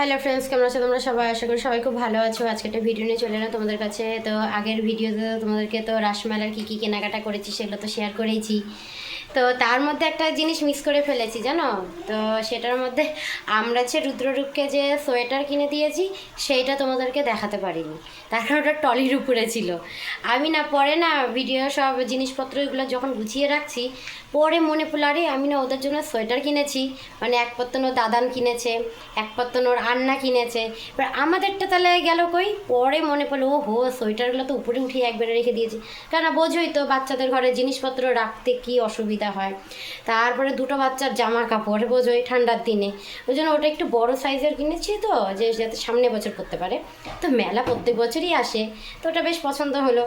Hello friends, কেমন আছো তোমরা সবাই? আশা করি সবাই খুব ভালো আছো। আজকে একটা ভিডিও নিয়ে চলে এলাম তোমাদের কাছে। তো আগের ভিডিওতে তোমাদেরকে তো রাসমেলার কী কেনাকাটা করেছি সেগুলো তো শেয়ার করেইছি। তো তার মধ্যে একটা জিনিস মিস করে ফেলেছি জানো তো, সেটার মধ্যে আমরা যে রুদ্ররূপকে যে সোয়েটার কিনে দিয়েছি সেইটা তোমাদেরকে দেখাতে পারিনি, তার কারণ ওটা টলির উপরে ছিল। আমি না পরে না ভিডিও সব জিনিসপত্র এগুলো যখন গুছিয়ে রাখছি, পরে মনে পড়লো আরে আমি না ওদের জন্য সোয়েটার কিনেছি, মানে এক পত্তন ওর দাদান কিনেছে, এক পত্তন ওর আন্না কিনেছে। এবার আমাদেরটা তাহলে গেল কই? পরে মনে পড়লো ও হো, সোয়েটারগুলো তো উপরে উঠিয়ে একবারে রেখে দিয়েছি। কেন বোঝোই তো বাচ্চাদের ঘরে জিনিসপত্র রাখতে কী অসুবিধা হয়। তারপরে দুটো বাচ্চার জামা কাপড় বোঝোই ঠান্ডার দিনে, ওই জন্য ওটা একটু বড় সাইজের কিনেছি তো, যে যাতে সামনে বছর পরতে পারে। তো মেলা প্রত্যেক বছরই আসে, তো ওটা বেশ পছন্দ হলো।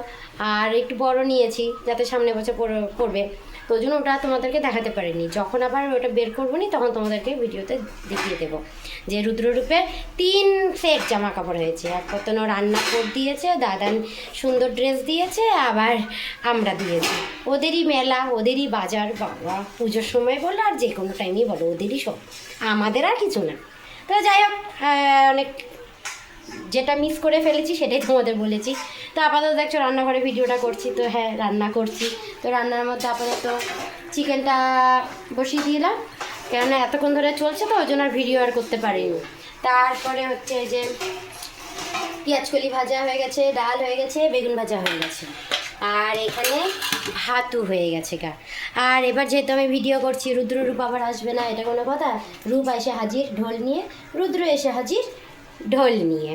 আর একটু বড় নিয়েছি যাতে সামনে বছর পড়বে, তো ওই জন্য ওটা তোমাদেরকে দেখাতে পারিনি। যখন আবার ওটা বের করবো নি তখন তোমাদেরকে ভিডিওতে দেখিয়ে দেবো যে রুদ্ররূপের 3 সেট জামা কাপড় হয়েছে। এক পতন রান্না কোট দিয়েছে, দাদান সুন্দর ড্রেস দিয়েছে, আবার আমরা দিয়েছি। ওদেরই মেলা, ওদেরই বাজার, বাবা পুজোর সময় বলো আর যে কোনো টাইমই বলো ওদেরই সব, আমাদের আর কিছু না। তো যাই হোক, অনেক যেটা মিস করে ফেলেছি সেটাই তোমাদের বলেছি। তো আপাতত দেখছো রান্নাঘরে ভিডিওটা করছি, তো হ্যাঁ রান্না করছি। তো রান্নার মধ্যে আপাতত চিকেনটা বসিয়ে দিলাম, কেননা এতক্ষণ ধরে চলছে তো ওই জন্য আর ভিডিও আর করতে পারিনি। তারপরে হচ্ছে যে পেঁয়াজকলি ভাজা হয়ে গেছে, ডাল হয়ে গেছে, বেগুন ভাজা হয়ে গেছে, আর এখানে ভাতও হয়ে গেছে গা। আর এবার যেহেতু আমি ভিডিও করছি, রুদ্ররূপ আবার আসবে না এটা কোনো কথা। রূপ এসে হাজির ঢোল নিয়ে, রুদ্র এসে হাজির ঢোল নিয়ে।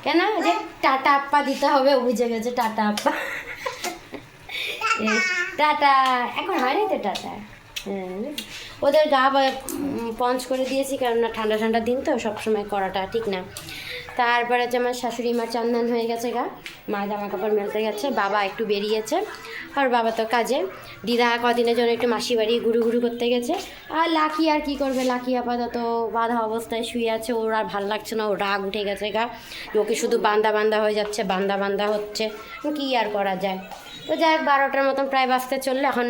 কেন যে টাটা আপ্পা দিতে হবে, বুঝে গেছে টাটা আপ্পা। টাটা এখন হয়নি তো টাটা। হ্যাঁ, ওদের গা পঞ্চ করে দিয়েছি, কেননা ঠান্ডা ঠান্ডা দিন তো সবসময় করাটা ঠিক না। তারপরে হচ্ছে আমার শাশুড়ি মার চান্দান হয়ে গেছে গা, মা জামা কাপড় মেলতে গেছে, বাবা একটু বেরিয়েছে, আর বাবা তো কাজে, দিদা কদিনের জন্য একটু মাসি বাড়ি ঘুরু ঘুরু করতে গেছে। আর লাকি আর কি করবে, লাকি আপাতত বাঁধা অবস্থায় শুয়ে আছে, ওর আর ভালো লাগছে না, ওর রাগ উঠে গেছে গা, ওকে শুধু বান্দা বান্দা হয়ে যাচ্ছে, বান্দা বান্দা হচ্ছে, কী আর করা যায়। তো যাই হোক 12টার মতন প্রায় বাজতে চললে, এখন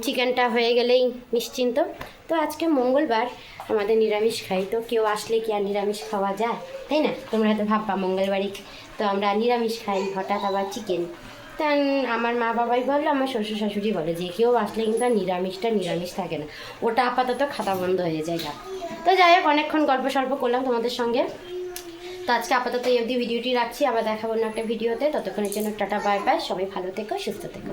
চিকেনটা হয়ে গেলেই নিশ্চিন্ত। তো আজকে মঙ্গলবার, আমাদের নিরামিষ খাই, তো কেউ আসলে কি আর নিরামিষ খাওয়া যায়, তাই না? তোমরা হয়তো ভাববা মঙ্গলবারই তো আমরা নিরামিষ খাই, হঠাৎ আবার চিকেন। তা আমার মা বাবাই বললো, আমার শ্বশুর শাশুড়ি বলে যে কেউ আসলে কিন্তু আর নিরামিষটা নিরামিষ থাকে না, ওটা আপাতত খাতা বন্ধ হয়ে যায় গা। তো যাই হোক অনেকক্ষণ গল্প সল্প করলাম তোমাদের সঙ্গে। তো আজকে আপাতত এই অবধি ভিডিওটি রাখছি, আবার দেখাবো না একটা ভিডিওতে। ততক্ষণের জন্য টাটা বাই বাই, সবাই ভালো থেকো, সুস্থ থেকো।